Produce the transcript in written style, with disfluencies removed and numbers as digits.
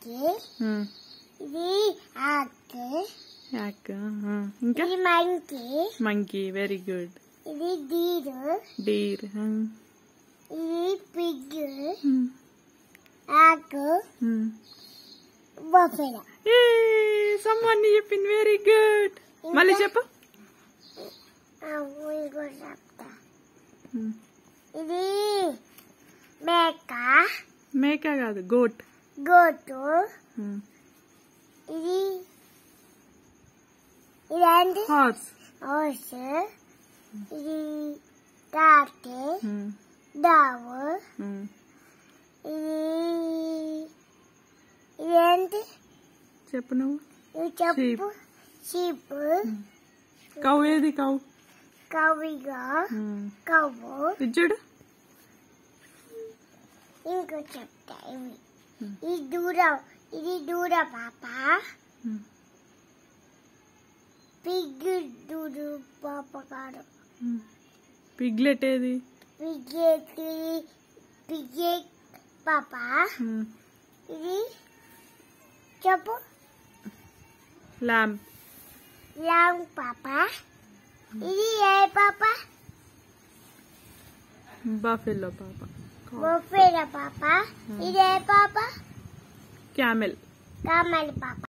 monkey. ఇది యాక్ ఇంకా ఇది monkey. Monkey very good. ఇది deer. డీర్ ఇది pig. yak. buffalo. సమ్వన్ చెప్పింది వెరీ గుడ్. మళ్ళీ చెప్పు. ఇంకో చెప్తా. ఇది మేక. మేక కాదు గోట్. గోటు. ఇది ఇదేంటి? హార్స్. హార్స్. ఇది టాటి. డావు. ఇది ఇదేంటి? చెప్పు నువ్వు. ఇది చెప్పు. షీప్. కౌ ఏది కౌ? కవిగా. కవ్వు. ఇచ్చాడు. ఇంకో చెప్తా. ఇది దూర పాప. పిగ్ దూడు పాప కాదు. పిగ్లెట్ ఏది? పిగ్గెట్ పాప. ఇది చెప్పు. ల్యామ్ పాప. ఇది ఏ పాప? బఫెలో పాప. బఫెలో పాప. ఇది ఏ పాప? క్యామెల్. కామెల్ పాప.